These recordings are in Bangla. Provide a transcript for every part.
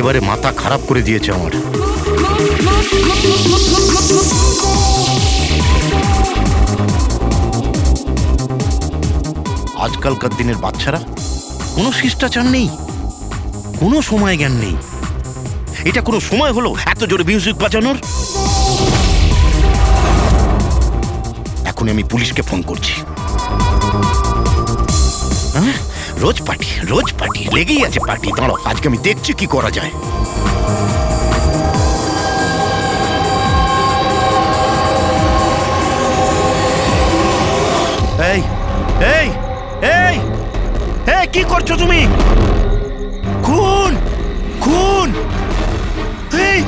একেবারে মাথা খারাপ করে দিয়েছে আমার। আজকালকার দিনের বাচ্চারা কোনো শিষ্টাচার নেই, কোনো সময় জ্ঞান নেই। এটা কোনো সময় হলো এত জোরে মিউজিক বাজানোর? এখন আমি পুলিশকে ফোন করছি। রোজ পার্টি লেগেই আছে পার্টি। দাঁড়ো, আজকে আমি দেখছি কি করা যায়। এই এই এই এই কি করছো তুমি? খুন খুন! এই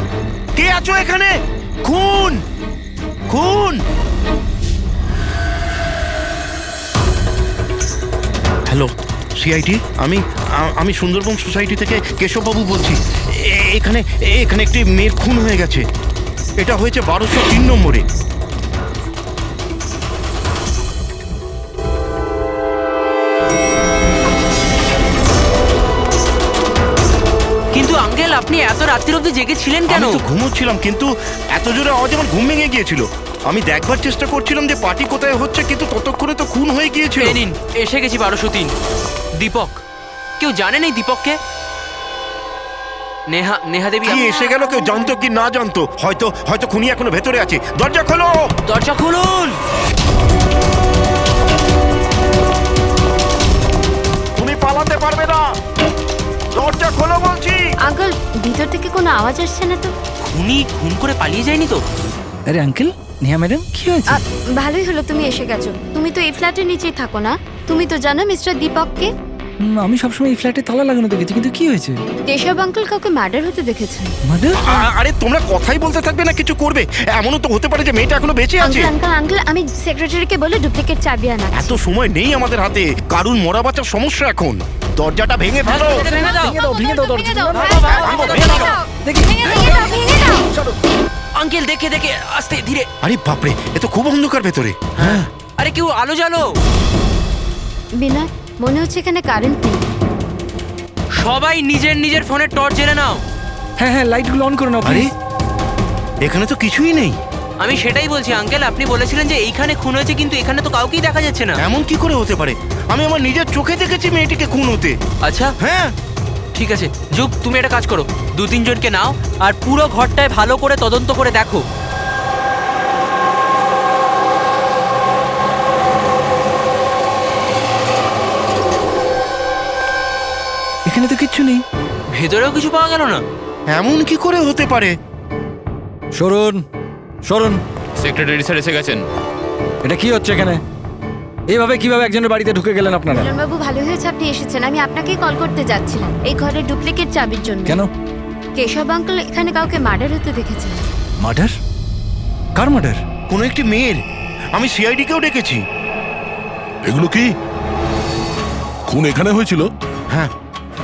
কে আছো এখানে? খুন খুন! হ্যালো সিআইডি, আমি সুন্দরবন সোসাইটি থেকে কেশববাবু বলছি। এখানে একটি মেয়ের খুন হয়ে গেছে। এটা হয়েছে 1203 নম্বরে। কিন্তু আঙ্কেল, আপনি এত রাত্রির অবধি জেগেছিলেন কেন? আমি তো ঘুমোচ্ছিলাম, কিন্তু এত জোরে আওয়াজ আমার ঘুম ভেঙে গিয়েছিল। আমি দেখবার চেষ্টা করছিলাম যে পার্টি কোথায় হচ্ছে, কিন্তু ততক্ষণে তো খুন হয়ে গিয়েছিল। নিন, এসে গেছি 1203। দীপক, কেউ জানেন এই দীপককে? নেহা দেবী কি এসে গেল? কেউ জানতো কি না জানতো? হয়তো খুনি এখনো ভেতরে আছে। দরজা খোলো, দরজা খুলুন। তুমি পালাতে পারবে না। দরজা খোলো বলছি। আঙ্কেল, ভিতর থেকে কোনো আওয়াজ আসছে না তো? খুনি খুন করে পালিয়ে যায়নি তো? আরে আঙ্কেল, নেহা ম্যাডাম, কি হয়েছে? ভালোই হলো তুমি এসে গেছো। তুমি তো এই ফ্ল্যাটের নিচেই থাকো না? তুমি তো জানো মিস্টার দীপককে? আমি সবসময় এই ফ্ল্যাটে তালা লাগানো দেখেছি, কিন্তু কি হয়েছে? কেশব আঙ্কেল কাউকে মার্ডার হতে দেখেছেন। মার্ডার? আরে তোমরা কথাই বলতে থাকবে না কিছু করবে? এমনও তো হতে পারে যে মেয়েটা এখনো বেঁচে আছে। আঙ্কেল, আমি সেক্রেটারিকে বলে ডুপ্লিকেট চাবি আনা। এত সময় নেই আমাদের হাতে। কারুর মরা বাঁচার সমস্যা এখন। দরজাটা ভেঙে ফেলো। ভেঙে দাও দরজা। আঙ্কেল, দেখে আস্তে ধীরে। আরে বাপরে, এ তো খুব অন্ধকার ভেতরে। হ্যাঁ, আরে কেউ আলো জ্বালো। বিনয়, মনে হচ্ছে এখানে কারেন্ট নেই। সবাই নিজের নিজের ফোনের টর্চ জেনে নাও। হ্যাঁ, লাইটগুলো অন করে নাও আরে প্লিজ। এখানে তো কিছুই নেই। আমি সেটাই বলছি আঙ্কেল, আপনি বলেছিলেন যে এইখানে খুন হয়েছে, কিন্তু এখানে তো কাউকেই দেখা যাচ্ছে না। এমন কি করে হতে পারে? আমি আমার নিজের চোখে দেখেছি মেয়েটিকে খুন হতে। আচ্ছা, হ্যাঁ, ঠিক আছে যুগ, তুমি একটা কাজ করো, 2-3 জনকে নাও আর পুরো ঘরটায় ভালো করে তদন্ত করে দেখো। এখানে তো কিচ্ছু নেই। ভেতরেও কিছু পাওয়া গেল না। এমন কি করে হতে পারে? সরুন। সেক্রেটারি স্যার এসে গেছেন। এটা কি হচ্ছে এখানে? এইভাবে কিভাবে একজনের বাড়িতে ঢুকে গেলেন আপনারা? বাবু, ভালো হয়েছে আপনি এসেছেন। আমি আপনাকেই কল করতে যাচ্ছিলাম এই ঘরের ডুপ্লিকেট চাবির জন্য। কেন? কেশব আঙ্কেল এখানে কাউকে মার্ডার হতে দেখেছেন। মার্ডার? কার মার্ডার? কোনো একটি মেয়ের। আমি সিআইডি কেও ডেকেছি। এগুলো কি খুন এখানে হয়েছিল? হ্যাঁ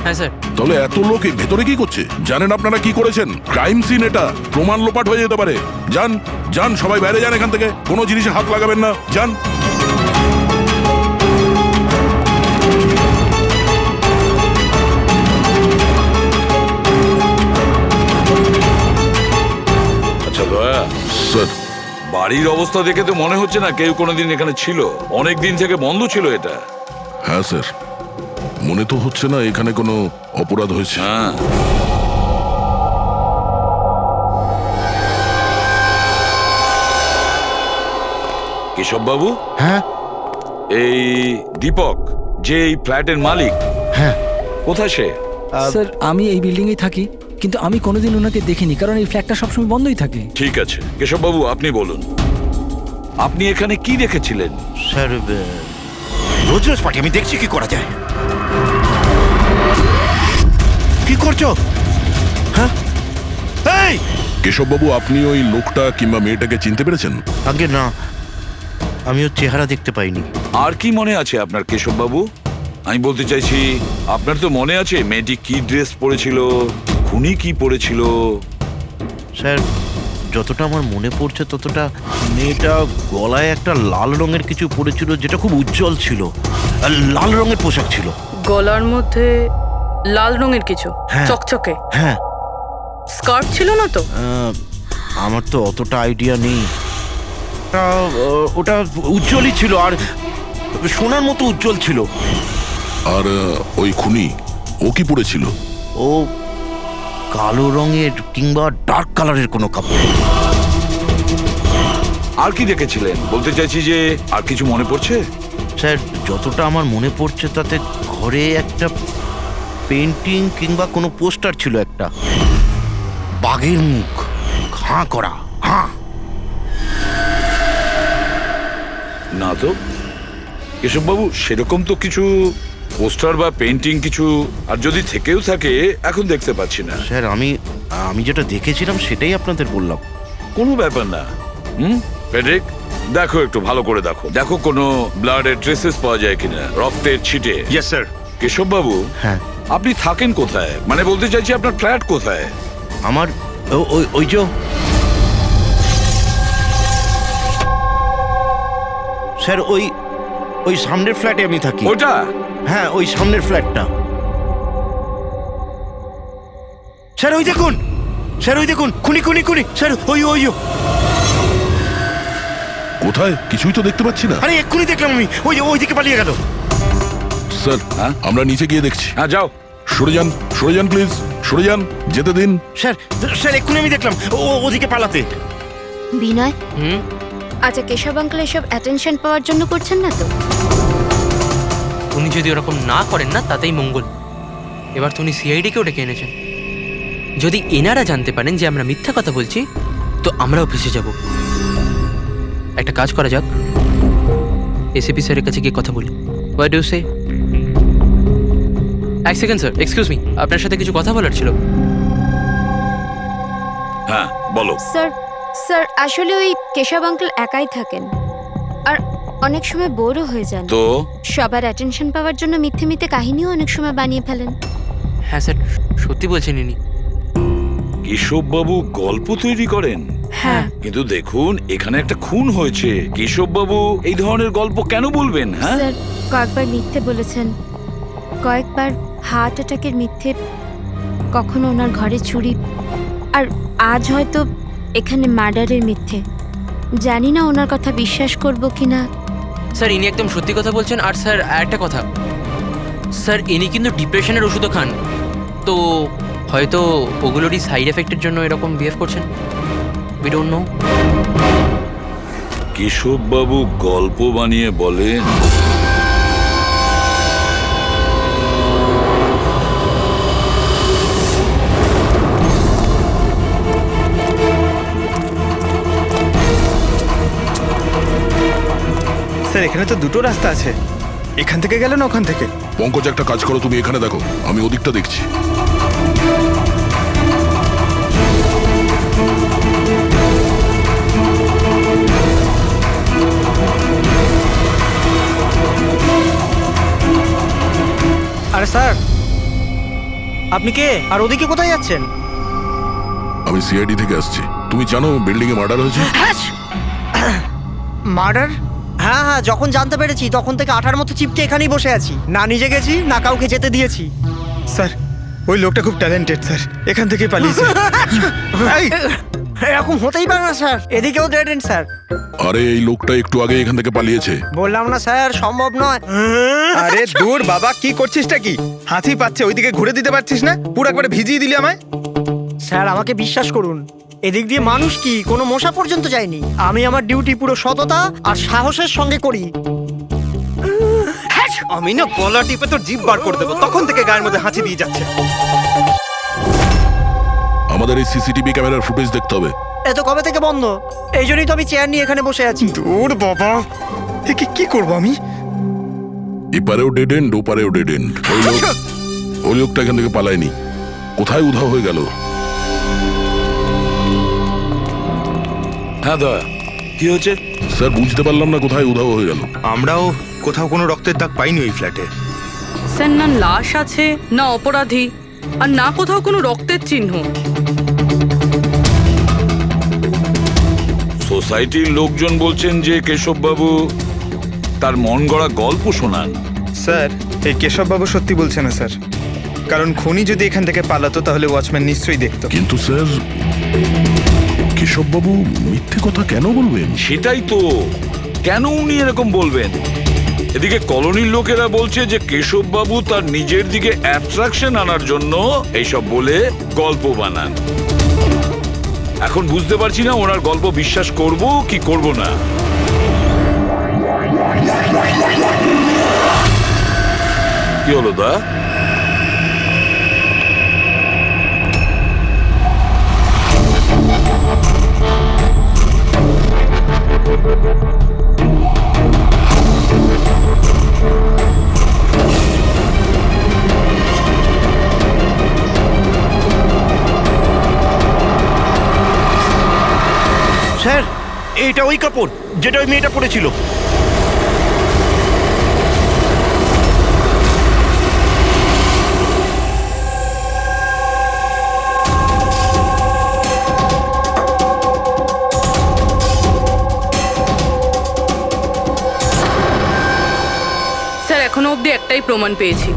হ্যাঁ স্যার। তাহলে এত লোক এই ভেতরে কি করছে? জানেন আপনারা কি করেছেন? ক্রাইম সিন এটা, প্রমাণ লোপাট হয়ে যেতে পারে। যান সবাই বাইরে যান এখান থেকে। কোনো জিনিসে হাত লাগাবেন না, যান। আচ্ছা দয়া স্যার, বাড়ির অবস্থা দেখে তো মনে হচ্ছে না কেউ কোনোদিন এখানে ছিল। অনেক দিন থেকে বন্ধ ছিল এটা। হ্যাঁ স্যার, মনে তো হচ্ছে না এখানে কোনো অপরাধ হয়েছে। হ্যাঁ, কেশব বাবু, হ্যাঁ এই দীপক যে এই ফ্ল্যাটের মালিক, হ্যাঁ। কোথায় সে? স্যার, আমি এই বিল্ডিংয়েই থাকি, কিন্তু আমি কোনোদিন ওনাকে দেখিনি, কারণ এই ফ্ল্যাটটা সবসময় বন্ধই থাকে। ঠিক আছে কেশব বাবু, আপনি বলুন, আপনি এখানে কি দেখেছিলেন? স্যার, রোজ পার্টি। আমি দেখছি কি করা যায়। কি করছো? হ্যাঁ, এই কেশববাবু, আপনি ওই লোকটা কিংবা মেয়েটাকে চিনতে পেরেছেন? আগে না, আমি ওর চেহারা দেখতে পাইনি। আর কি মনে আছে আপনার কেশব বাবু? আমি বলতে চাইছি, আপনার তো মনে আছে মেয়েটি কি ড্রেস পরেছিল, খুনি কি পরেছিল? স্যার, যতটা আমার মনে পড়ছে ততটা মেয়েটা গলায় একটা লাল রঙের কিছু পরেছিল, যেটা খুব উজ্জ্বল ছিল। আর লাল রঙের পোশাক ছিল। গলার মধ্যে লাল রঙের কিছু হ্যাঁ। চকচকে। হ্যাঁ, স্কার্ফ ছিল না তো? আমার তো অতটা আইডিয়া নেই। ওটা উজ্জ্বলই ছিল, আর সোনার মতো উজ্জ্বল ছিল। আর ওই খুনি ও কি পড়েছিল? ও কালো রঙের কিংবা ডার্ক কালারের কোনো কাপড়। আর কি দেখেছিলেন? বলতে চাইছি যে আর কিছু মনে পড়ছে? স্যার, যতটা আমার মনে পড়ছে তাতে ঘরে একটা পেন্টিং কিংবা কোনো পোস্টার ছিল, একটা বাঘের মুখ, হাঁ করা, হাঁ। না তো কেশববাবু, সেরকম তো কিছু পোস্টার বা পেন্টিং কিছু, আর যদি থেকেও থাকে এখন দেখতে পাচ্ছি না। স্যার, আমি যেটা দেখেছিলাম সেটাই আপনাদের বললাম। কোনো ব্যাপার না। ফেডরিক, দেখো একটু ভালো করে দেখো, দেখো কোনো ব্লাডের ট্রেসেস পাওয়া যায় কিনা, রক্তের ছিটে। Yes sir. কেশববাবু, হ্যাঁ, আপনি থাকেন কোথায়? মানে বলতে চাইছি আপনার ফ্ল্যাট কোথায়? আমার ওই যে স্যার, ওই সামনের ফ্ল্যাটে আমি থাকি। ওটা? হ্যাঁ, ওই সামনের ফ্ল্যাটটা। স্যার ওই দেখুন, স্যার ওই দেখুন, খুনি খুনি খুনি স্যার, ওই কোথায়? কিছুই তো দেখতে পাচ্ছি না। আরে এক্ষুনি দেখলাম আমি, ওই দিকে পালিয়ে গেল। স্যার, হ্যাঁ? আমরা নিচে গিয়ে দেখছি। হ্যাঁ, যাও। সরে যান প্লিজ, সরে যান, যেতে দিন। স্যার এক্ষুনি আমি দেখলাম ওদিকে পালাতে। বিনয়, হুম? আচ্ছা কেশব আঙ্কেল এসব অ্যাটেনশন পাওয়ার জন্য করছেন না তো? উনি যদি ওরকম না করেন না তাতেই মঙ্গল। এবার তো উনি সিআইডিকেও ডেকে এনেছেন। যদি এনারা জানতে পারেন যে আমরা মিথ্যা কথা বলছি, তো আমরাও ফেসে যাব। একটা কাজ করা যাক, এসিপি স্যারের কাছে গিয়ে কথা বলি। হোয়াট ডু সে? এক সেকেন্ড স্যার, এক্সকিউজ মি, আপনার সাথে কিছু কথা বলার ছিল। হ্যাঁ, বলো। স্যার আসলে ওই কেশব আঙ্কেল একাই থাকেন, আর অনেক সময় বোরও হয়ে যান। তো সবার অ্যাটেনশন পাওয়ার জন্য মিথ্যে মিথ্যে কাহিনীও অনেক সময় বানিয়ে ফেলেন। হ্যাঁ স্যার, সত্যি বলছেন ইনি। কেশববাবু গল্প তৈরি করেন? হ্যাঁ। কিন্তু দেখুন, এখানে একটা খুন হয়েছে। কেশববাবু এই ধরনের গল্প কেন বলবেন? হ্যাঁ, স্যার কয়েকবার মিথ্যে বলেছেন, কয়েকবার হার্ট অ্যাটাকের মিথ্যে, কখনো ওনার ঘরে চুরি, আর আজ হয়তো এখানে মার্ডারের মিথ্যে। জানি না ওনার কথা বিশ্বাস করব কিনা। স্যার ইনি একদম সত্যি কথা বলছেন। আর স্যার একটা কথা, স্যার ইনি কিন্তু ডিপ্রেশনের ওষুধও খান, তো হয়তো ওগুলোরই সাইড এফেক্টের জন্য এরকম বিহেভ করছেন। We don't know. কেশববাবু গল্প বানিয়ে বলেন? স্যার এখানে তো দুটো রাস্তা আছে, এখান থেকে গেলে না ওখান থেকে। পঙ্কজ, একটা কাজ করো, তুমি এখানে দেখো, আমি ওদিকটা দেখছি। আরে স্যার, আপনি কে? আর ওদিকে কোথায় যাচ্ছেন? আমি সিআইডি থেকে আসছি। তুমি জানো বিল্ডিং এ মার্ডার হয়েছে? মার্ডার? হ্যাঁ হ্যাঁ, যখন জানতে পেরেছি তখন থেকে আঠার মতো চিপকে এখানেই বসে আছি, না নিজে গেছি না কাউকে যেতে দিয়েছি। স্যার ওই লোকটা খুব ট্যালেন্টেড স্যার, এখান থেকে পালিয়েছে। এই, এরকম হতেই পারে না স্যার, এদিকেও ডেড এন্ড স্যার। আরে এই লোকটা একটু আগে এখান থেকে পালিয়েছে। বললাম না স্যার, সম্ভব নয়। আরে দূর বাবা, কি করছিসটা কি? হাতি পাচ্ছে, ওইদিকে ঘুরে দিতে পারছিস না? পুরো একবারে ভিজিয়ে দিলি আমায়। স্যার আমাকে বিশ্বাস করুন, এদিক দিয়ে মানুষ কি কোনো মশা পর্যন্ত যায়নি। আমি আমার ডিউটি পুরো সততা আর সাহসের সঙ্গে করি। আমি না গলা টিপে তোর জিভ বার করে দেবো, তখন থেকে গায়ের মধ্যে হাঁচি দিয়ে যাচ্ছে। আমাদের এই সিসিটিভি ক্যামেরার ফুটেজ দেখতে হবে। এত কবে থেকে বন্ধ? এই জন্যই তো আমি চেয়ার নিয়ে এখানে বসে আছি। দূর বাবা, কি করবো আমি? এপারেও ডেড এন্ড, ওপারেও ডেড এন্ড। ওই লোকটা এখান থেকে পালায়নি, কোথায় উধাও হয়ে গেল? হ্যাঁ দয়া, কি হয়েছে? স্যার বুঝতে পারলাম না কোথায় উধাও হয়ে গেল। আমরাও কোথাও কোনো রক্তের দাগ পাইনি ওই ফ্ল্যাটে। স্যার না লাশ আছে, না অপরাধী, আর না কোথাও কোনো রক্তের চিহ্ন। সোসাইটির লোকজন বলছেন যে কেশববাবু তার মন গড়া গল্প শোনান। স্যার এই কেশববাবু সত্যি বলছে না স্যার, কারণ খুনি যদি এখান থেকে পালাতো তাহলে ওয়াচম্যান নিশ্চয়ই দেখতো। কিন্তু স্যার, কেশববাবু মিথ্যে কথা কেন বলবেন? সেটাই তো, কেন উনি এরকম বলবেন? এদিকে কলোনির লোকেরা বলছে যে কেশববাবু তার নিজের দিকে অ্যাট্রাকশন আনার জন্য এইসব বলে গল্প বানান। এখন বুঝতে পারছি না ওনার গল্প বিশ্বাস করব কি করব না। কি হলো দা? স্যার, এটা ওই কাপড় যেটা ওই মেয়েটা পরেছিল। স্যার এখনো অবধি একটাই প্রমাণ পেয়েছি,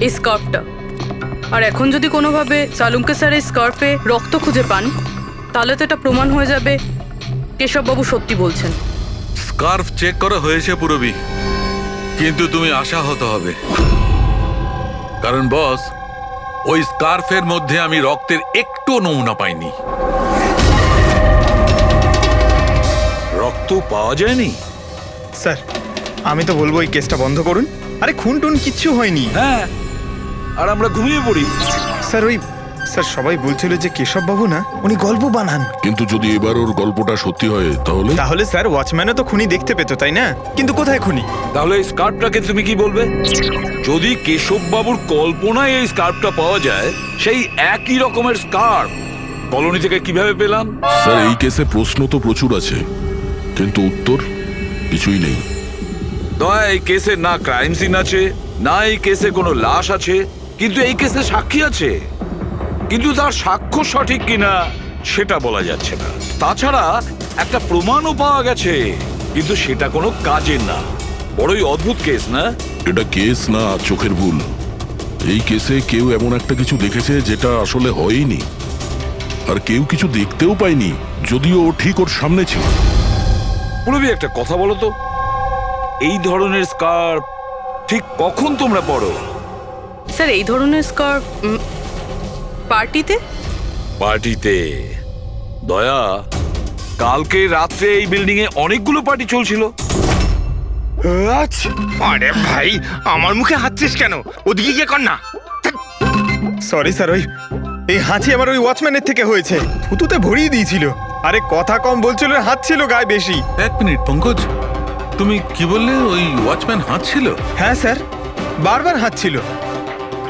এই স্কার্ফটা। আর এখন যদি কোনোভাবে সালুমকে স্যার এই স্কার্ফে রক্ত খুঁজে পান, তাহলে তো এটা প্রমাণ হয়ে যাবে কেশববাবু সত্যি বলছেন। স্কার্ফ চেক করা হয়েছে পুরবি, কিন্তু তুমি আশাহত হবে, কারণ বস, ওই স্কার্ফের মধ্যে আমি রক্তের একটু নমুনা পাইনি। রক্ত পাওয়া যায়নি? স্যার আমি তো বলবো এই কেসটা বন্ধ করুন। আরে খুন টুন কিচ্ছু হয়নি। হ্যাঁ, আর আমরা ঘুমিয়ে পড়ি। স্যার সবাই বলছিল যে কেশববাবু না, উনি গল্প বানান। কিন্তু যদি এবার ওর গল্পটা সত্যি হয় তাহলে? তাহলে স্যার ওয়াচম্যানও তো খুনি দেখতে পেতো, তাই না? কিন্তু কোথায় খুনি? তাহলে এই স্কার্ফটাকে তুমি কি বলবে? যদি কেশববাবুর কল্পনায় এই স্কার্ফটা পাওয়া যায়, সেই একই রকমের স্কার্ফ কলোনি থেকে কিভাবে পেলাম? স্যার এই কেসে প্রশ্ন তো প্রচুর আছে, কিন্তু উত্তর কিছুই নেই। দয়া, এই কেসে না ক্রাইম সিন আছে, না এই কেসে কোনো লাশ আছে, কিন্তু এই কেসে সাক্ষী আছে। কিন্তু তার সাক্ষ্য সঠিক কিনা সেটা বলা যাচ্ছে না। তাছাড়া একটা প্রমাণও পাওয়া গেছে, কিন্তু সেটা কোনো কাজের না। বড়ই অদ্ভুত কেস না? এটা কেস না, চোখের ভুল। এই কেসে কেউ এমন একটা কিছু দেখেছে যেটা আসলে হয়নি, আর কেউ কিছু দেখতেও পায়নি, যদিও ও ঠিক ওর সামনে ছিল। পুরবি, একটা কথা বলো তো, এই ধরনের স্কার্ফ ঠিক কখন তোমরা পরো? স্যার এই ধরনের স্কার্ফ পার্টিতে। পার্টিতে? দয়া, কালকে রাত্রে এই বিল্ডিং এ অনেকগুলো পার্টি চলছিল। আরে ভাই, আমার মুখে হাঁচছিস কেন? ওদিকে গিয়ে কর না। সরি স্যার, এই হাঁচি আমার ওই ওয়াচম্যানের থেকে হয়েছে। থুতুতে ভরিয়ে দিয়েছিল। আরে কথা কম বলছিল, হাত ছিল গায়ে বেশি। এক মিনিট পঙ্কজ, তুমি কি বললে? ওই ওয়াচম্যান হাত ছিল? হ্যাঁ স্যার, বারবার হাত ছিল।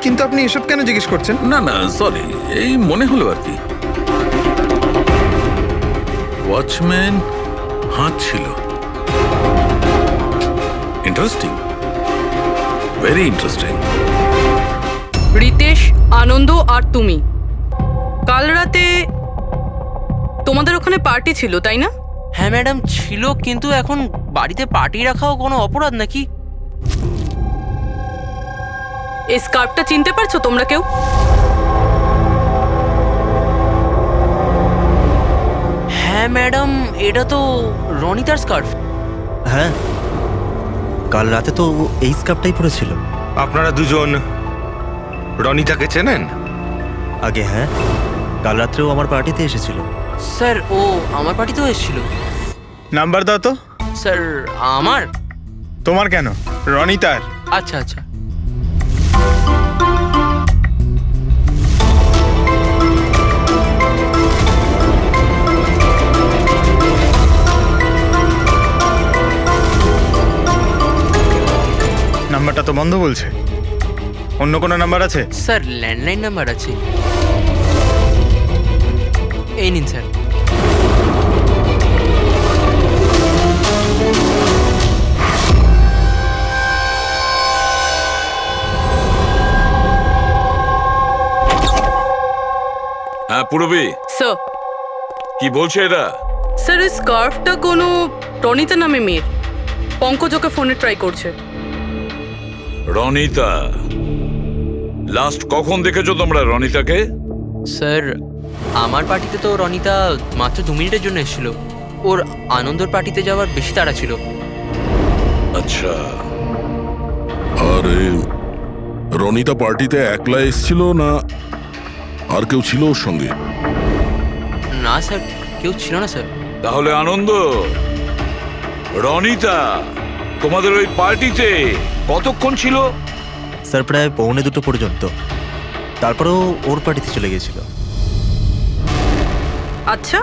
কিন্তু আপনি এসব কেন জিজ্ঞেস করছেন? না না, সরি, এই মনে হলো আর কি। ওয়াচম্যান হাত ছিল। Interesting, very interesting. Ritesh, Anand আর তুমি কাল রাতে তোমাদের ওখানে পার্টি ছিল, তাই না? হ্যাঁ ম্যাডাম ছিল, কিন্তু এখন বাড়িতে পার্টি রাখাও কোনো অপরাধ নাকি? এই স্কার্ফটা চিনতে পারছো তোমরা কেউ? হ্যাঁ ম্যাডাম, এটা তো রনিতার স্কার্ফ। হ্যাঁ, কাল রাতে তো এই স্কার্ফটাই পরেছিল। আপনারা দুজন রনিতাকে চেনেন? আগে হ্যাঁ, কাল রাত্রেও আমার পার্টিতে এসেছিল। স্যার ও আমার পার্টিতেও এসেছিল। নাম্বার দাও তো। স্যার আমার? তোমার কেন, রনিতার। আচ্ছা আচ্ছা। নাম্বারটা তো বন্ধ বলছে। অন্য কোনো নাম্বার আছে? স্যার ল্যান্ডলাইন নাম্বার আছে, এই নিন স্যার। হ্যাঁ পুরবি, স্যার। কি বলছে এরা? স্যার এই স্কার্ফটা কোনো রনিতা নামে মেয়ের। পঙ্কজ ওকে ফোনে ট্রাই করছে। রনিতা? লাস্ট কখন দেখেছো তোমরা রনিতাকে? স্যার আমার পার্টিতে তো রনিতা মাত্র 2 মিনিটের জন্য এসেছিল। ওর আনন্দর পার্টিতে যাওয়ার বেশি তাড়া ছিল। আচ্ছা, আর রনিতা পার্টিতে একলা এসেছিল না আর কেউ ছিল ওর সঙ্গে? না স্যার, কেউ ছিল না স্যার। তাহলে আনন্দ, রনিতা তোমাদের ওই পার্টিতে কতক্ষণ ছিল? স্যার প্রায় 1:45 পর্যন্ত। তারপরেও ওর পার্টিতে চলে গেছিল। আচ্ছা,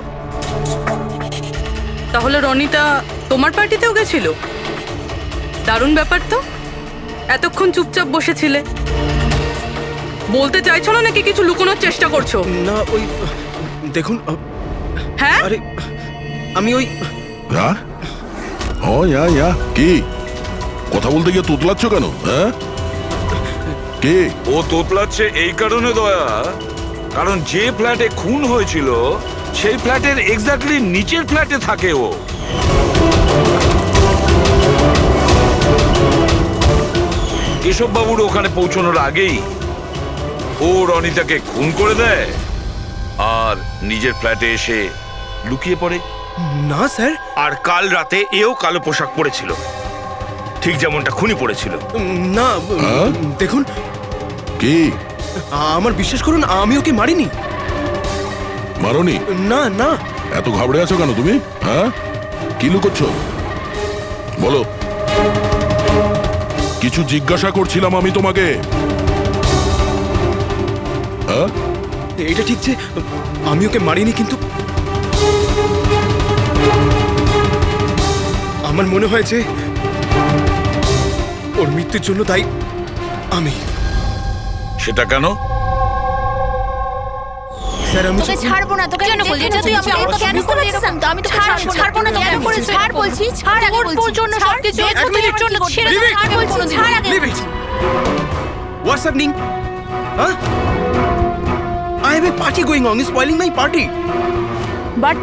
তাহলে রনিতা তোমার পার্টিতেও গেছিল? দারুণ ব্যাপার তো। এতক্ষণ চুপচাপ বসেছিলে, বলতে চাইছো না নাকি কিছু লুকোনোর চেষ্টা করছো? না, ওই দেখুন। হ্যাঁ, আরে আমি ওই কি কথা বলতে গিয়ে তোতলাচ্ছ কেন? হ্যাঁ, কে ও তোতলাচ্ছে এই কারণে দয়া, কারণ যে ফ্ল্যাটে খুন হয়েছিল সেই ফ্ল্যাটের এক্স্যাক্টলি নিচের ফ্ল্যাটে থাকে ও। কেশব বাবুর ওখানে পৌঁছানোর আগেই ও রনিতাকে খুন করে দেয় আর নিজের ফ্ল্যাটে এসে লুকিয়ে পড়ে। না স্যার, আর কাল রাতে এও কালো পোশাক পরেছিল, ঠিক যেমনটা খুনি পরেছিল। না হ্যাঁ? দেখুন, কি আমার বিশ্বাস করুন, আমি ওকে মারিনি। মারোনি? না না, এত ঘাবড়ে আছো কেন তুমি? হ্যাঁ, কি লুকোচ্ছ বলো? কিছু জিজ্ঞাসা করছিলাম আমি তোমাকে। হ্যাঁ, এটা ঠিক যে আমি ওকে মারিনি, কিন্তু আমার মনে হয় যে ওর মৃত্যুর জন্য দায়ী আমি। সেটা কেন? স্যার আমি তোকে ছাড়বো না, তোকে কেন বলছিস? তুই আমাকে কেন করেছিস? আমি তো ছাড়বো না, তোকে কেন করেছিস? ছাড় বলছি, ছাড় আগে বলছি। তোর জন্য সবকিছু তোর জন্য ছেড়ে দে, ছাড় বলছি, ছাড় আগে বলছি। What's happening? Huh? I have a party going on. You're spoiling my party. But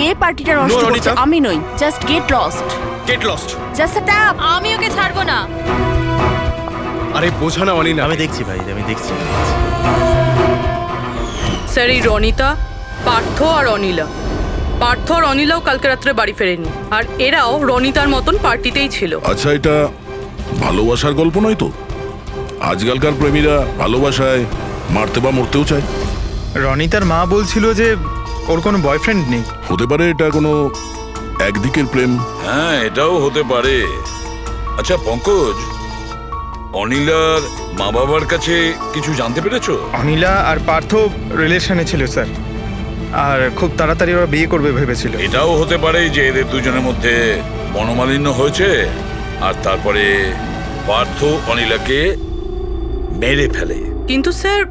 এই পার্টিটা নষ্ট No, করছে Ronita. আমি নই। Just get lost. Get lost. Just set up. আমি ওকে ছাড়বো না। আরে বোঝা না অনিনা। আমি দেখছি ভাই, আমি দেখছি। স্যার এই রনিতা, পার্থ আর অনিলা, পার্থ আর অনিলাও কালকে রাত্রে বাড়ি ফেরেনি, আর এরাও রনিতার মতন পার্টিতেই ছিল। আচ্ছা, এটা ভালোবাসার গল্প নয় তো? আজকালকার প্রেমীরা ভালোবাসায় মারতে বা মরতেও চায়। রনিতার মা বলছিল যে ওর কোনো বয়ফ্রেন্ড নেই। হতে পারে এটা কোনো একদিকের প্রেম। হ্যাঁ, এটাও হতে পারে। আচ্ছা পঙ্কজ, অনিলার মা বাবার কাছে কিছু জানতে পেরেছো? অনিলা আর পার্থ রিলেশনে ছিল স্যার, আর খুব তাড়াতাড়ি ওরা বিয়ে করবে ভেবেছিল। এটাও হতে পারে যে এদের দুজনের মধ্যে মনোমালিন্য হয়েছে আর তারপরে পার্থ অনিলাকে মেরে ফেলে। কিন্তু স্যার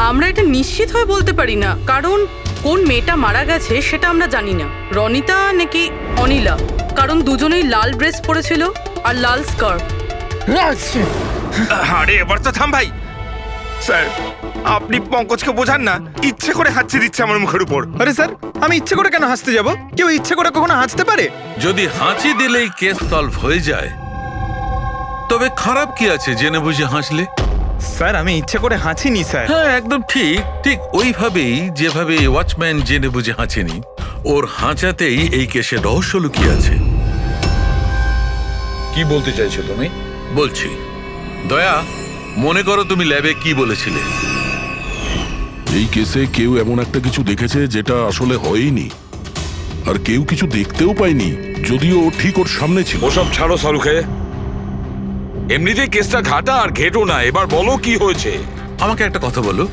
আমরা এটা নিশ্চিত হয়ে বলতে পারি না, কারণ কোন মেয়েটা মারা গেছে সেটা আমরা জানি না, রনিতা নাকি অনিলা, কারণ দুজনেই লাল ড্রেস পরেছিল আর লাল স্কার্ফ। আরে এবার তো থাম ভাই। স্যার আপনি পঙ্কজকে বোঝান না, ইচ্ছে করে হাঁচি দিচ্ছে আমার মুখের উপর। আরে স্যার, আমি ইচ্ছে করে কেন হাসতে যাব? কেউ ইচ্ছে করে কখনো হাসতে পারে? যদি হাঁচি দিলেই কেস সলভ হয়ে যায়, তবে খারাপ কি আছে জেনে বুঝে হাসলে? স্যার আমি ইচ্ছে করে হাঁচিনি স্যার। হ্যাঁ, একদম ঠিক। ঠিক ওইভাবেই যেভাবে ওয়াচম্যান জেনে বুঝে হাঁচেনি, ওর হাঁচাতেই এই কেসের রহস্য লুকিয়ে আছে। কি বলতে চাইছো তুমি? বলছি, দয়া, মনে করো তুমি ল্যাবে কি বলেছিলে? এই কেসে কেউ এমন একটা কিছু দেখেছে যেটা আসলে হয়নি, আর কেউ কিছু দেখতেও পায়নি, যদিও ঠিক ওর সামনে ছিল। ওসব ছাড়ো সালুকে, এমনিতেই কেসটা ঘাটা আর ঘেটো না। এবার বলো কি হয়েছে। আমাকে একটা কথা বলো,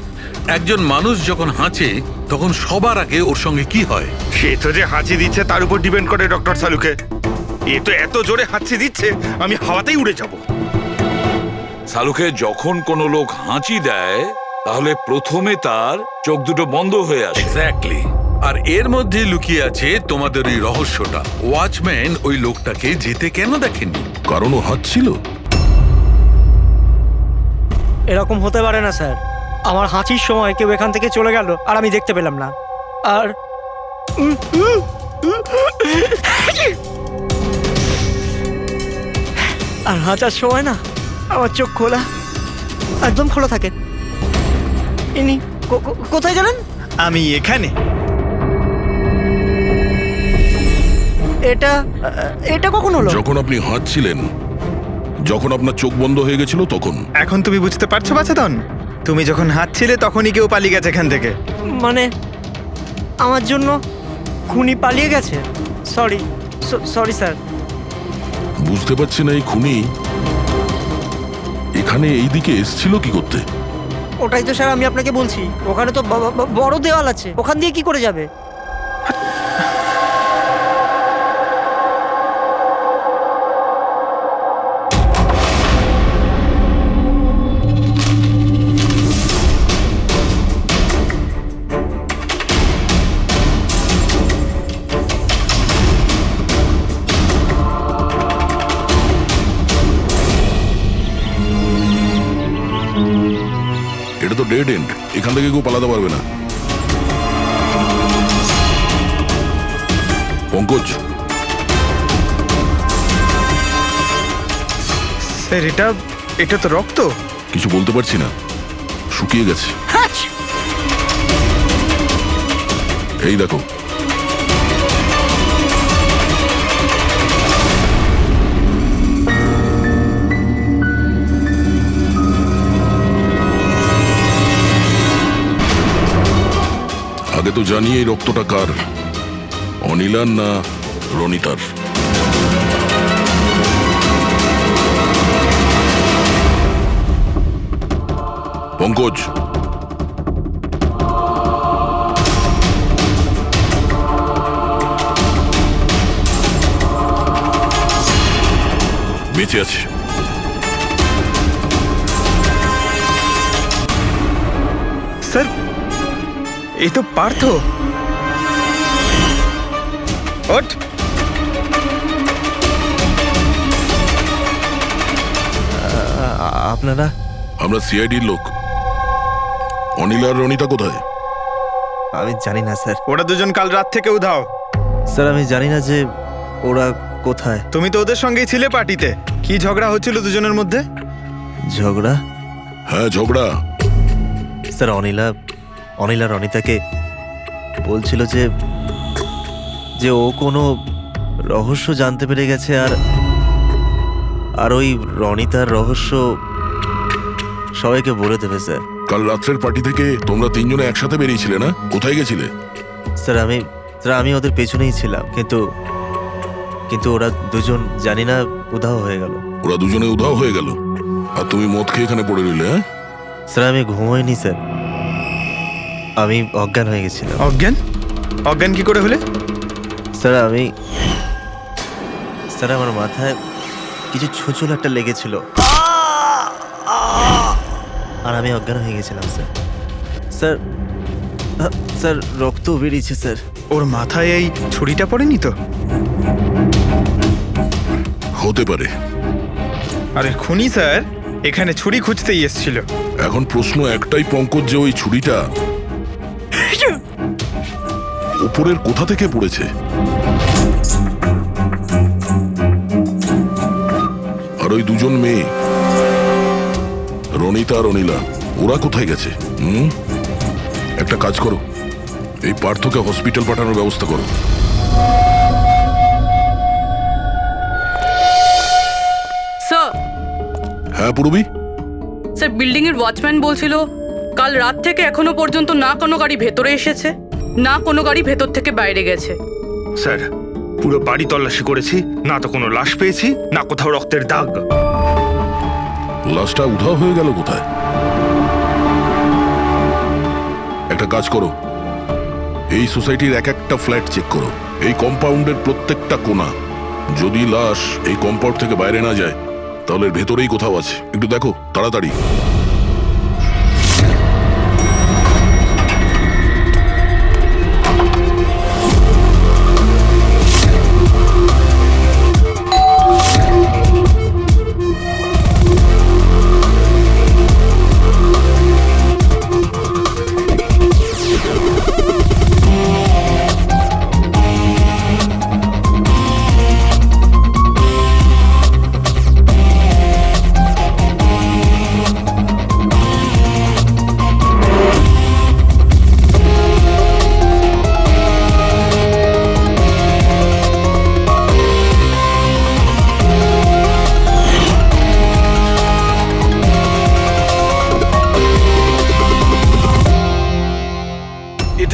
একজন মানুষ যখন হাঁচে তখন সবার আগে ওর সঙ্গে কি হয়? সে তো যে হাঁচি দিচ্ছে তার উপর ডিপেন্ড করে ডক্টর সালুকে। এ তো এত জোরে হাঁচি দিচ্ছে আমি হাওয়াতেই উড়ে যাব। সালুকে, যখন কোনো লোক হাঁচি দেয় তাহলে প্রথমে তার চোখ দুটো বন্ধ হয়ে আসে। এক্স্যাক্টলি। আর এর মধ্যে লুকিয়ে আছে তোমাদের এই রহস্যটা। ওয়াচম্যান ওই লোকটাকে যেতে কেন দেখেননি? কারণ ও হাঁচছিল। এরকম হতে পারে না স্যার। আমার হাঁচির সময় কেউ এখান থেকে চলে গেল আর আমি দেখতে পেলাম না। আর হাঁচার সময় না আমার চোখ খোলা, একদম খোলা থাকে। ইনি কোথায় গেলেন? আমি এখানে। এটা এটা কখন হলো? যখন আপনি হাঁটছিলেন, যখন আপনার চোখ বন্ধ হয়ে গেছিল তখন। এখন তুমি বুঝতে পারছো বাছাধন? তুমি যখন হাঁটছিলে তখনই কেউ পালিয়ে গেছে এখান থেকে। মানে আমার জন্য খুনি পালিয়ে গেছে? Sorry sorry sir. বুঝতে পারছি না এই খুনি এখানে এই দিকে এসছিল কি করতে? ওটাই তো স্যার আমি আপনাকে বলছি, ওখানে তো বড় দেওয়াল আছে, ওখান দিয়ে কি করে যাবে? এটা তো ডেড এন্ড, এখান থেকে কেউ পালাতে পারবে না। পঙ্কজ, স্যার এটা তো রক্ত। কিছু বলতে পারছি না, শুকিয়ে গেছে। এই দেখো, আগে তো জানি এই রক্তটা কার, অনিলার না রনিতার। পঙ্কজ, বেঁচে আছে। স্যার এই তো পার্থ। ওঠ। আপনারা? আমরা সিআইডির লোক। অনিল আর রনিতা কোথায়? আমি জানি না স্যার। ওরা দুজন কাল রাত থেকে উধাও। স্যার আমি জানি না যে ওরা কোথায়। তুমি তো ওদের সঙ্গেই ছিলে পার্টিতে। কি ঝগড়া হচ্ছিল দুজনের মধ্যে? ঝগড়া? হ্যাঁ ঝগড়া। স্যার অনিলা রনিতাকে বলছিল যে ও কোনো রহস্য জানতে পেরে গেছে, আর ওই রনিতার রহস্য সবাইকে বলে দেবে স্যার। কাল রাত্রের পার্টি থেকে তোমরা তিনজনে একসাথে বেরিয়েছিলে না? কোথায় গেছিলে? স্যার আমি ওদের পেছনেই ছিলাম, কিন্তু ওরা দুজন জানি না উধাও হয়ে গেল। ওরা দুজনে উধাও হয়ে গেল আর তুমি মদ খেয়ে এখানে পড়ে রইলে? হ্যাঁ স্যার আমি ঘুমোইনি স্যার, আমি অজ্ঞান হয়ে গেছিলাম। অজ্ঞান কি করে হলে? স্যার আমার মাথায় কিছু ছোচল একটা লেগেছিল আর আমি অজ্ঞান হয়ে গেছিলাম স্যার। স্যার রক্ত বেরিয়েছে স্যার। ওর মাথায় এই ছুরিটা পড়েনি তো? হতে পারে। আরে খুনি স্যার এখানে ছুরি খুঁজতেই এসেছিল। এখন প্রশ্ন একটাই পঙ্কজ, যে ওই ছুরিটা উপরের কোথা থেকে পড়েছে? আর ওই দুজন মেয়ে রনিতা আর অনিলা, ওরা কোথায় গেছে? একটা কাজ করো, এই পার্থকে হসপিটাল পাঠানোর ব্যবস্থা করো। স্যার। হ্যাঁ পূরবী? স্যার বিল্ডিং এর ওয়াচম্যান বলছিল কাল রাত থেকে এখনো পর্যন্ত না কোনো গাড়ি ভেতরে এসেছে, না কোনো গাড়ি ভেতর থেকে বাইরে গেছে। স্যার পুরো বাড়ি তল্লাশি করেছি, না তো কোনো লাশ পেয়েছি, না কোথাও রক্তের দাগ। লাশটা উধাও হয়ে গেল কোথায়? একটা কাজ করো, এই সোসাইটির এক একটা ফ্ল্যাট চেক করো, এই কম্পাউন্ডের প্রত্যেকটা কোণা। যদি লাশ এই কম্পাউন্ড থেকে বাইরে না যায় তাহলে ভেতরেই কোথাও আছে। একটু দেখো তাড়াতাড়ি।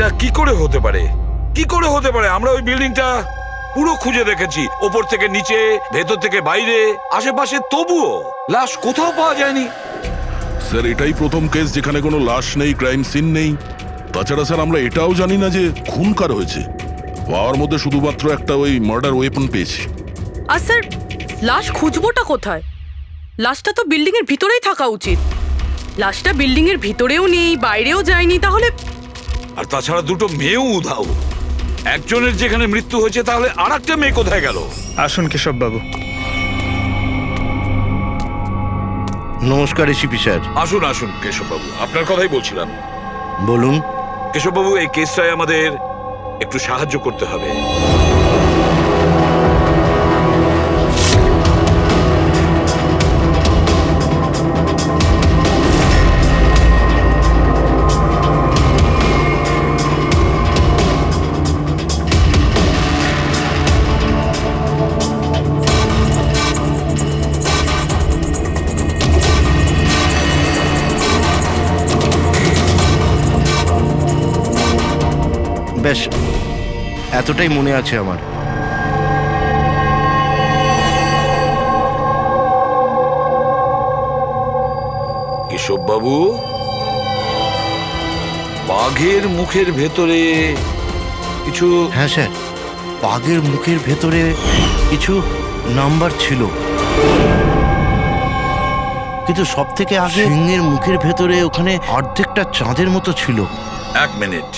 এটা কি করে হতে পারে? কি করে হতে পারে? আমরা ওই বিল্ডিংটা পুরো খুঁজে দেখেছি, ওপর থেকে নিচে, ভেতর থেকে বাইরে, আশেপাশে, তবুও লাশ কোথাও পাওয়া যায়নি। স্যার এটাই প্রথম কেস যেখানে কোনো লাশ নেই, ক্রাইম সিন নেই। তাছাড়া স্যার আমরা এটাও জানি না যে খুন কার হয়েছে। পাওয়ার মধ্যে শুধুমাত্র একটা ওই মার্ডার ওয়েপন পেয়েছি। আর স্যার, লাশ খুঁজবোটা কোথায়? লাশটা তো বিল্ডিং এর ভিতরেই থাকা উচিত। লাশটা বিল্ডিং এর ভিতরেও নেই, বাইরেও যায়নি, তাহলে? আর তাছাড়া দুটো মেয়েও উধাও। একজনের যেখানে মৃত্যু হয়েছে, তাহলে আর একটা মেয়ে কোথায় গেল? আসুন কেশব বাবু। নমস্কার এসিপি স্যার। আসুন আসুন কেশববাবু, আপনার কথাই বলছিলাম। বলুন। কেশববাবু, এই কেসটায় আমাদের একটু সাহায্য করতে হবে। বেশ, এতটাই মনে আছে আমার। কেশববাবু, বাঘের মুখের ভেতরে কিছু... হ্যাঁ স্যার, বাঘের মুখের ভেতরে কিছু নাম্বার ছিল, কিন্তু সব থেকে আগে সিংহের মুখের ভেতরে ওখানে অর্ধেকটা চাঁদের মতো ছিল। এক মিনিট,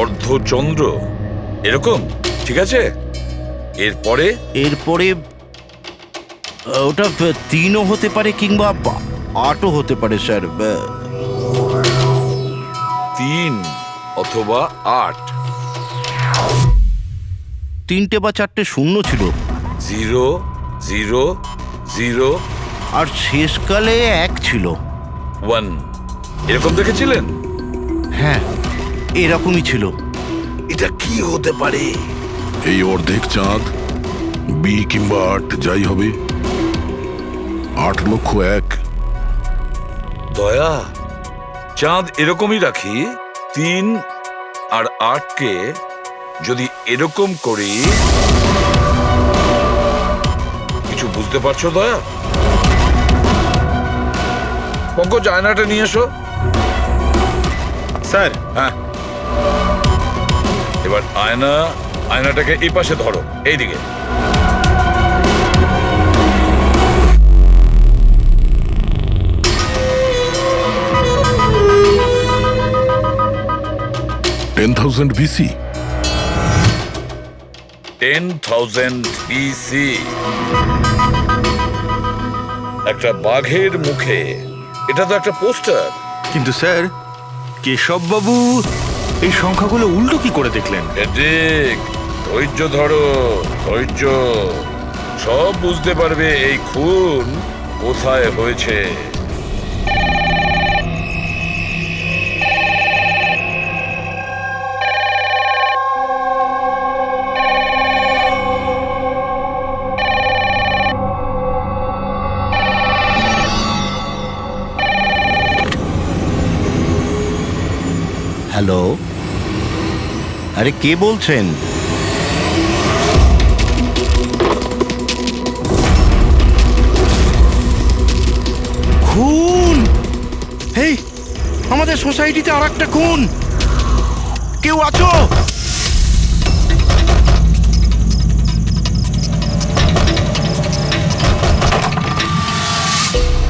অর্ধচন্দ্র এরকম, ঠিক আছে। এরপরে এরপরে ওটা 3ও হতে পারে কিংবা 8ও হতে পারে স্যার। 3 অথবা 8। 3টে বা 4টে শূন্য ছিল। 0 0 0 আর শেষকালে 1 ছিল। 1 এরকম দেখেছিলেন? হ্যাঁ, এরকমই ছিল। এটা কি হতে পারে? এই অর্ধেক চাঁদ, বি কিংবা 8 যাই হবে, 8,01,000। দয়া, চাঁদ এরকমই রাখি, 3 আর 8কে যদি এরকম করি, কিছু বুঝতে পারছো দয়া? পঙ্কজ, আয়নাটা নিয়ে এসো। স্যার। হ্যাঁ, এবার আয়নাটাকে এই পাশে ধরো, এইদিকে। $10,000 BC। 10,000 BC। একটা বাঘের মুখে, এটা তো একটা পোস্টার। কিন্তু স্যার, কেশববাবু এই সংখ্যাগুলো উল্টো কি করে দেখলেন? ঠিক, ধৈর্য ধরো, ধৈর্য। সব বুঝতে পারবে এই খুন কোথায় হয়েছে। হ্যালো, আরে কে বলছেন? খুন! এই আমাদের সোসাইটিতে আর একটা খুন। কেউ আছো?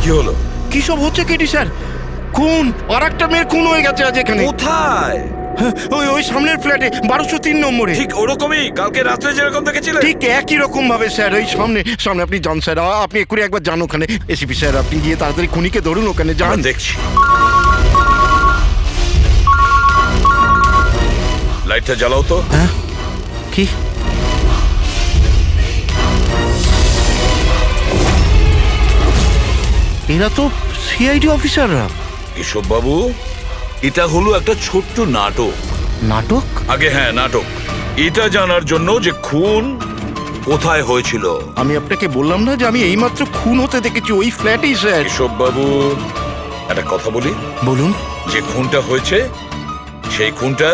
কি হলো? কি সব হচ্ছে কেটি স্যার? খুন! আর একটা মেয়ের খুন হয়ে গেছে আজ এখানে। কোথায়? ওই সামনের ফ্ল্যাটে 1203 নম্বরে। ঠিক ওরকমই কালকে রাত্রে যেরকম দেখেছিলেন, ঠিক একই রকম ভাবে স্যার। ওই সামনে সামনে আপনি যান স্যার, আপনি এক্ষুনি একবার যান ওখানে। এসিপি স্যার, আপনি গিয়ে তাড়াতাড়ি খুনিকে ধরুন, ওখানে যান। দেখছি। লাইটটা জ্বালাও তো। হ্যাঁ, কি? এরা তো সিআইডি অফিসাররা। কেশববাবু, এটা হলো একটা ছোট্ট নাটক। নাটক? আগে হ্যাঁ, নাটক। এটা জানার জন্য যে খুন কোথায় হয়েছিল। আমি আপনাকে বললাম না যে আমি এইমাত্র খুন হতে দেখেছি ওই ফ্ল্যাটেই স্যার। কেশববাবু, একটা কথা বলি, বলুন। যে খুনটা হয়েছে সেই খুনটা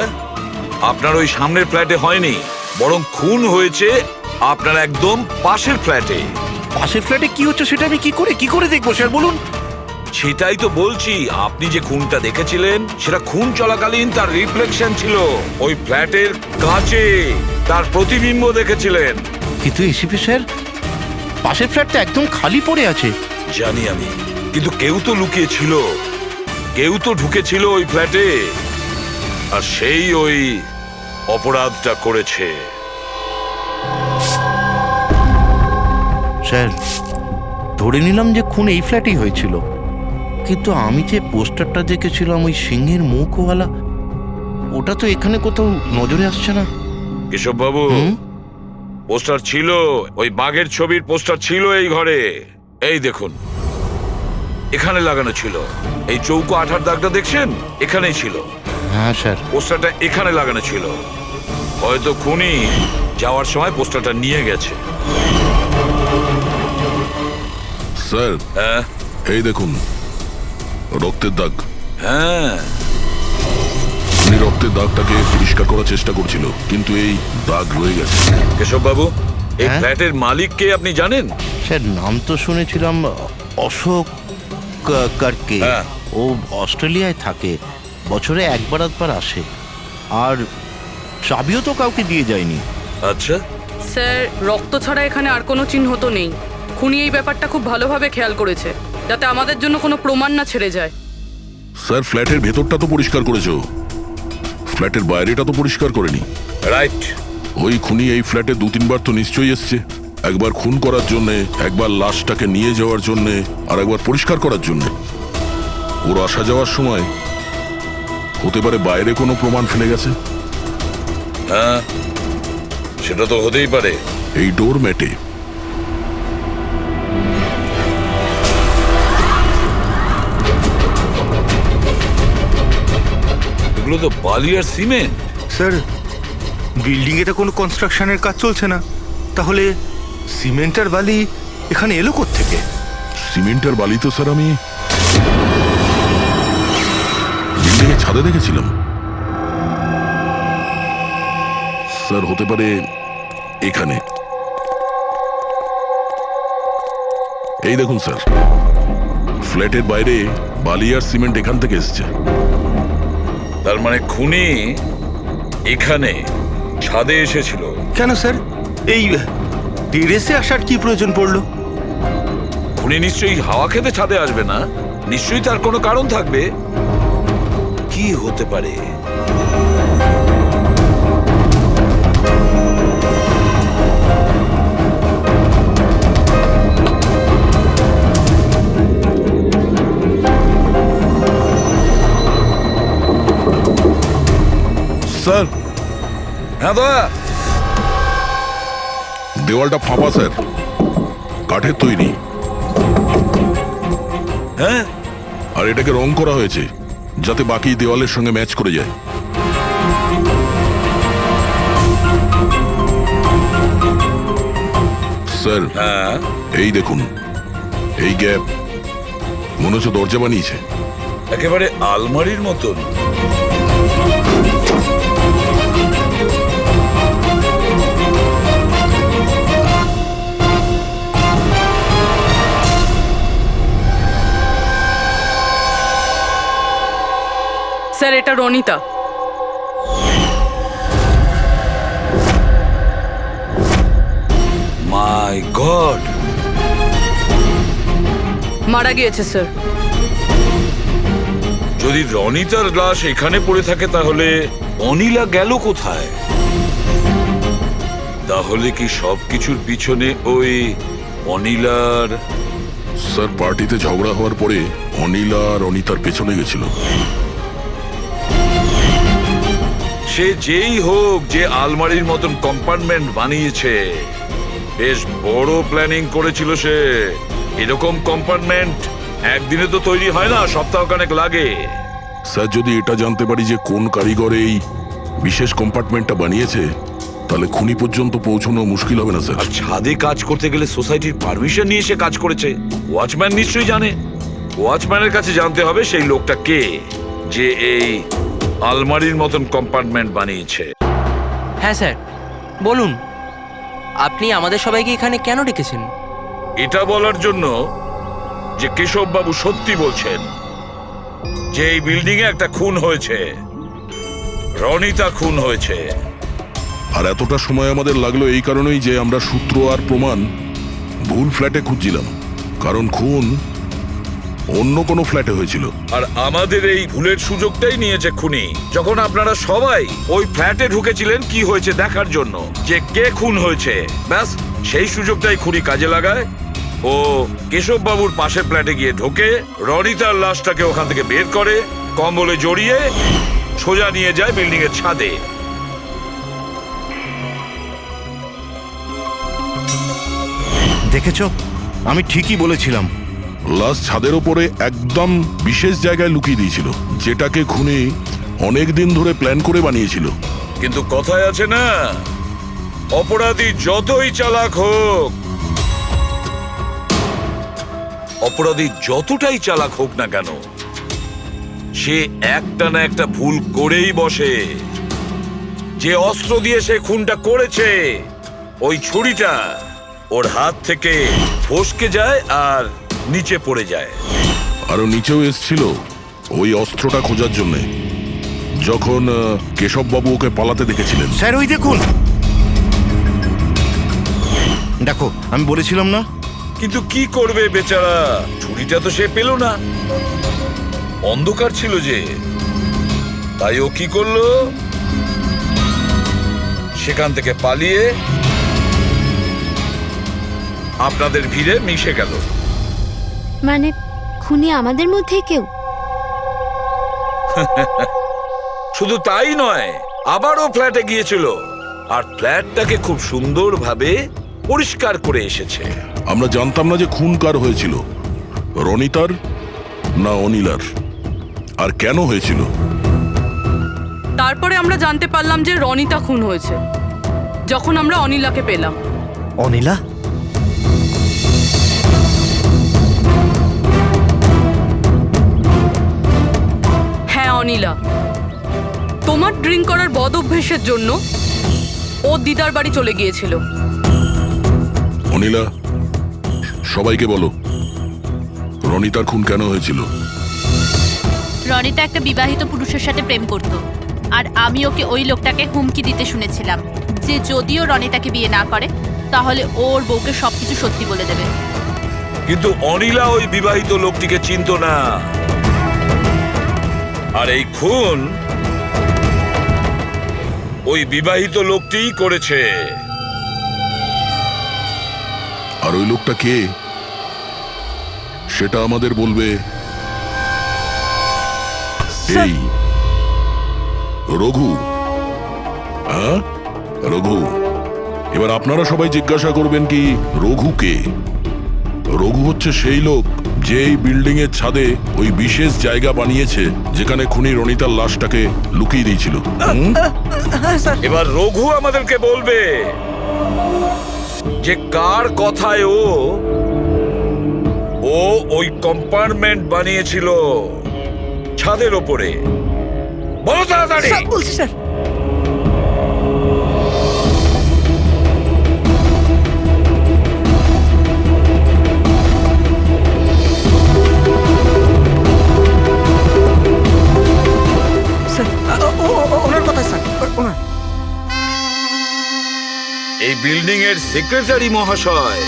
আপনার ওই সামনের ফ্ল্যাটে হয়নি, বরং খুন হয়েছে আপনার একদম পাশের ফ্ল্যাটে। পাশের ফ্ল্যাটে কি হচ্ছে সেটা আমি কি করে দেখবো স্যার, বলুন। সেটাই তো বলছি, আপনি যে খুনটা দেখেছিলেন সেটা খুন চলাকালীন তার রিফ্লেকশন ছিল ওই ফ্ল্যাটের কাঁচে, তার প্রতিবিম্ব দেখেছিলেন। কিন্তু এসিপি স্যার, পাশের ফ্ল্যাটটা একদম খালি পড়ে আছে। জানি আমি, কিন্তু কেউ তো লুকিয়ে ছিল, কেউ তো ঢুকেছিল ওই ফ্ল্যাটে, আর সেই ওই অপরাধটা করেছে। স্যার, ধরে নিলাম যে খুন এই ফ্ল্যাটেই হয়েছিল, কিন্তু আমি যে পোস্টারটা দেখেছিলাম ওই সিংহের মুখওয়ালা, ওটা তো এখানে কোথাও নজরে আসছে না। কেশব বাবু, পোস্টার ছিল, ওই বাঘের ছবির পোস্টার ছিল এই ঘরে। এই দেখুন, এখানে লাগানো ছিল। এই চৌকো আঠার দাগটা দেখছেন, এখানেই ছিল। হ্যাঁ স্যার। পোস্টারটা এখানে লাগানো ছিল। হয়তো খুনি যাওয়ার সময় পোস্টারটা নিয়ে গেছে। স্যার, হ্যাঁ এই দেখুন রক্তের দাগ। হ্যাঁ, উনি রক্তের দাগটাকে পরিষ্কার করার চেষ্টা করছিল, কিন্তু এই দাগ রয়ে গেছে। কেশব বাবু, এই হ্যাঁ? ফ্ল্যাটের মালিক কে আপনি জানেন? স্যার, নাম তো শুনেছিলাম অশোক কার্কে। হ্যাঁ। ও অস্ট্রেলিয়ায় থাকে, বছরে একবার আধবার আসে, আর চাবিও তো কাউকে দিয়ে যায়নি। আচ্ছা, স্যার, রক্ত ছাড়া এখানে আর কোনো চিহ্ন তো নেই। খুনি এই ব্যাপারটা খুব ভালোভাবে খেয়াল করেছে, যাতে আমাদের জন্য কোনো প্রমাণ না ছেড়ে যায়। স্যার, ফ্ল্যাটের ভেতরটা তো পরিষ্কার করেছো, ফ্ল্যাটের বাইরেটা তো পরিষ্কার করেনি। রাইট। ওই খুনি এই ফ্ল্যাটে 2-3 বার তো নিশ্চয়ই এসছে, একবার খুন করার জন্য, একবার লাশটাকে নিয়ে যাওয়ার জন্য, আর একবার পরিষ্কার করার জন্য। ওর আসা যাওয়ার সময় হতে পারে বাইরে কোনো প্রমাণ ফেলে গেছে। হ্যাঁ, সেটা তো হতেই পারে। এই ডোর ম্যাটে এগুলো তো বালি আর সিমেন্ট। স্যার, বিল্ডিং এ তো কোনো কনস্ট্রাকশনের কাজ চলছে না, তাহলে সিমেন্ট আর বালি এখানে এলো কোত্থেকে? সিমেন্ট আর বালি তো স্যার আমি বিল্ডিং এর ছাদে দেখেছিলাম। স্যার, হতে পারে এখানে। এই দেখুন স্যার, ফ্ল্যাটের বাইরে বালি আর সিমেন্ট এখান থেকে এসছে। তার মানে খুনি এখানে ছাদে এসেছিল। কেন স্যার, এই টেরেসে আসার কি প্রয়োজন পড়লো? খুনি নিশ্চয়ই হাওয়া খেতে ছাদে আসবে না, নিশ্চয়ই তার কোনো কারণ থাকবে। কি হতে পারে? স্যার, হ্যাঁ দয়া, দেওয়ালটা ফাঁপা স্যার, কাঠের তৈরি। হ্যাঁ, আর এটাকে রং করা হয়েছে যাতে বাকি দেওয়ালের সঙ্গে ম্যাচ করে যায়। স্যার, হ্যাঁ, এই দেখুন, এই গ্যাপ মনে হচ্ছে দরজা বানিয়েছে। একেবারে আলমারির মতন। স্যার, এটা রনিতা। মাই গড, মারা গিয়েছে স্যার। যদি রনিতার লাশ এখানে পড়ে থাকে তাহলে অনিলা গেল কোথায়? তাহলে কি সবকিছুর পিছনে ওই অনিলার? স্যার, পার্টিতে ঝগড়া হওয়ার পরে অনিলা আর অনিতার পেছনে গেছিল। সে যেই হোক, যে আলমারির মতন কম্পার্টমেন্ট বানিয়েছে, বেশ বড় প্ল্যানিং করেছিল সে। এরকম কম্পার্টমেন্ট একদিনে তো তৈরি হয় না, সপ্তাহখানেক লাগে। স্যার, যদি এটা জানতে পারি যে কোন কারিগর এই বিশেষ কম্পার্টমেন্টটা বানিয়েছে, তাহলে খুনি পর্যন্ত পৌঁছানো মুশকিল হবে না স্যার। আর ছাদে কাজ করতে গেলে সোসাইটির পারমিশন নিয়ে সে কাজ করেছে, ওয়াচম্যান নিশ্চয়ই জানে। ওয়াচম্যানের কাছে জানতে হবে সেই লোকটা কে, যে এই আলমারির মতন কম্পার্টমেন্ট বানিয়েছে। হ্যাঁ স্যার, বলুন আপনি আমাদের সবাইকে এখানে কেন ডেকেছেন? এটা বলার জন্য যে কেশববাবু সত্যি বলছেন যে এই বিল্ডিং এ একটা খুন হয়েছে, রনিতা খুন হয়েছে। আর এতটা সময় আমাদের লাগলো এই কারণেই যে আমরা সূত্র আর প্রমাণ ভুল ফ্ল্যাটে খুঁজছিলাম, কারণ খুন অন্য কোনো ফ্ল্যাটে হয়েছিল। আর আমাদের এই ভুলের সুযোগটাই নিয়েছে খুনি, যখন আপনারা সবাই ওই ফ্ল্যাটে ঢুকেছিলেন কি হয়েছে দেখার জন্য, যে কে খুন হয়েছে। ব্যাস সেই সুযোগটাই খুনি কাজে লাগায়। ও কেশববাবুর পাশের ফ্ল্যাটে গিয়ে ঢোকে, রনিতার লাশটাকে ওখান থেকে বের করে, কম্বলে জড়িয়ে সোজা নিয়ে যায় বিল্ডিং এর ছাদে। দেখেছো, আমি ঠিকই বলেছিলাম। লাশ ছাদের ওপরে একদম বিশেষ জায়গায় লুকিয়ে দিয়েছিল, যেটাকে খুনি অনেক দিন ধরে প্ল্যান করে বানিয়েছিল। কিন্তু কথায় আছে না, অপরাধী যতই চালাক হোক, অপরাধী যতটাই চালাক হোক না কেন, সে একটা না একটা ভুল করেই বসে। যে অস্ত্র দিয়ে সে খুনটা করেছে, ওই ছুরিটা ওর হাত থেকে ফসকে যায় আর নিচে পড়ে যায়। আরো নিচেও এসছিল ওই অস্ত্রটা খোঁজার জন্য, যখন কেশববাবু ওকে পালাতে দেখেছিলেন। স্যার ওই দেখুন, দেখো আমি বলেছিলাম না। কিন্তু কি করবে বেচারা, ছুরিটা তো সে পেল না, অন্ধকার ছিল যে। তাই ও কি করলো, সেখান থেকে পালিয়ে আপনাদের ভিড়ে মিশে গেল। মানে খুনি আমাদের মধ্যে কেউ? শুধু তাই নয়, আবারও ফ্ল্যাটে গিয়েছিল আর ফ্ল্যাটটাকে খুব সুন্দরভাবে পরিষ্কার করে এসেছে। আমরা জানতাম না যে খুন কার হয়েছিল, রনিতার না অনিলার, আর কেন হয়েছিল। তারপরে আমরা জানতে পারলাম যে রনিতা খুন হয়েছে, যখন আমরা অনিলাকে পেলাম। অনিলা? হ্যাঁ অনিলা, তোমার ড্রিঙ্ক করার বদ অভ্যেসের জন্য ও দিদার বাড়ি চলে গিয়েছিল। অনিলা, সবাইকে বলো রনিতার খুন কেন হয়েছিল। রনিতা একটা বিবাহিত পুরুষের সাথে প্রেম করত, আর আমি ওকে ওই লোকটাকে হুমকি দিতে শুনেছিলাম যে যদিও রনিতাকে বিয়ে না করে তাহলে ওর বউকে সবকিছু সত্যি বলে দেবে। কিন্তু অনিলা ওই বিবাহিত লোকটিকে চিনত না, আর এই খুন ওই বিবাহিত লোকটিই করেছে। আর ওই লোকটা কে সেটা আমাদের বলবে এই রঘু। হ্যাঁ রঘু, এবার আপনারা সবাই জিজ্ঞাসা করবেন কি রঘু কে। রঘু হচ্ছে সেই লোক যে এই বিল্ডিং এর ছাদে ওই বিশেষ জায়গা বানিয়েছে যেখানে খুনি রনিতার লাশটাকে লুকিয়ে দিয়েছিল। এবার রঘু আমাদেরকে বলবে যে কার কথায় ও ওই কম্পার্টমেন্ট বানিয়েছিল ছাদের ওপরে। বলো তাড়াতাড়ি। বলছি স্যার। ওনার কথা স্যার, ওনার। এই বিল্ডিং এর সেক্রেটারি মহাশয়।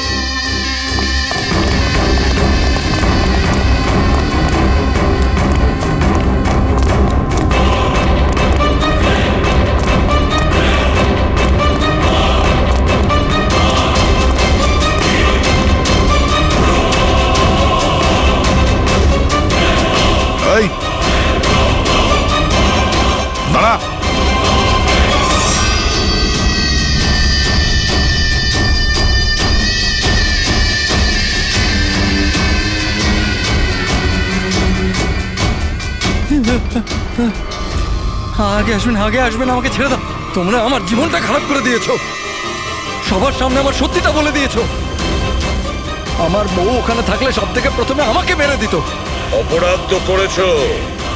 এই দাঁড়া। আগে আসবেন, আগে আসবেন, আমাকে ছেড়ে দাও। তোমরা আমার জীবনটা খারাপ করে দিয়েছো, সবার সামনে আমার সত্যিটা বলে দিয়েছো। আমার বউ ওখানে থাকলে সব থেকে প্রথমে আমাকে মেরে দিত, অপরাধ তো করেছো,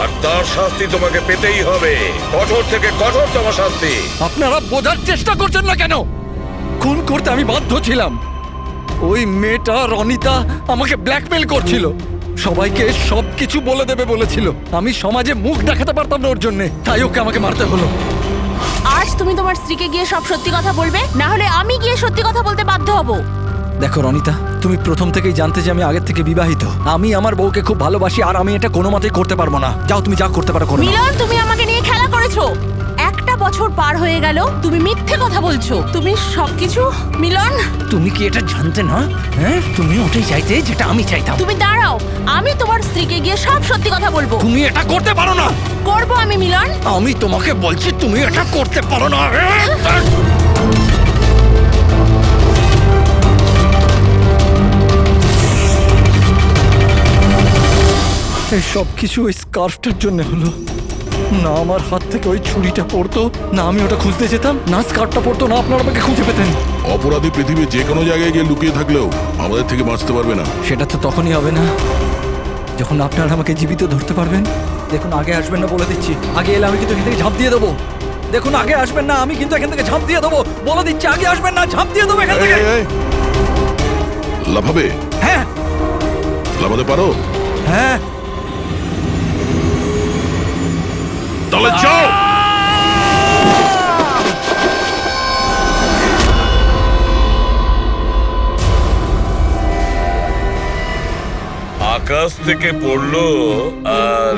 আর তার শাস্তি তোমাকে পেতেই হবে। কঠোর থেকে কঠোরতম শাস্তি। আপনারা বোঝার চেষ্টা করছেন না কেন? খুন করতে আমি বাধ্য ছিলাম। ওই মেয়েটা রনিতা আমাকে ব্ল্যাকমেল করছিল, সবাইকে সবকিছু বলে দেবে বলেছিল। আমি সমাজে মুখ দেখাতে পারতাম না ওর জন্য, তাই ওকে আমাকে মারতে হলো। আজ তুমি তোমার স্ত্রীকে গিয়ে সব সত্যি কথা বলবে, না হলে আমি গিয়ে সত্যি কথা বলতে বাধ্য হব। দেখো রনিতা, তুমি প্রথম থেকেই জানতে যে আমি আগের থেকে বিবাহিত। আমি আমার বউকে খুব ভালোবাসি, আর আমি এটা কোনো মতেই করতে পারবো না। যাও, তুমি যা করতে পারো করো। মিলন, তুমি আমাকে নিয়ে খেলা করেছো। একটা বছর পার হয়ে গেল, তুমি মিথ্যে কথা বলছো। তুমি সবকিছু মিলন। তুমি কি এটা জানতে না? হ্যাঁ, তুমি ওটাই চাইতে যেটা আমি চাইতাম। তুমি দাঁড়াও, আমি তোমার স্ত্রীকে গিয়ে সব সত্যি কথা বলবো। তুমি এটা করতে পারো না। করবো আমি মিলন। আমি তোমাকে বলছি তুমি এটা করতে পারো না। এই সব কিছু ওই স্কার্ফটার জন্য হলো। না আমার হাত থেকে ওই ছুরিটা পড়তো, না আমি ওটা খুঁজতে যেতাম, না স্কার্ফটা পড়তো, না আপনারা আমাকে খুঁজে পেতেন। অপরাধী পৃথিবীর যে কোনো জায়গায় গিয়ে লুকিয়ে থাকলেও আমাদের থেকে বাঁচতে পারবে না। সেটা তো তখনই হবে না যখন আপনারা আমাকে জীবিত ধরতে পারবেন। দেখুন, আগে আসবেন না বলে দিচ্ছি। আগে এলে আমি কিন্তু এখান থেকে ঝাঁপ দিয়ে দেবো। দেখুন, আগে আসবেন না, আমি কিন্তু এখান থেকে ঝাঁপ দিয়ে দেবো বলে দিচ্ছি। আগে আসবেন না, ঝাঁপ দিয়ে দেবো এখান থেকে। লাফাবে? হ্যাঁ। লাফাতে পারো? হ্যাঁ। তাহলে যাও। আকাশ থেকে পড়লো আর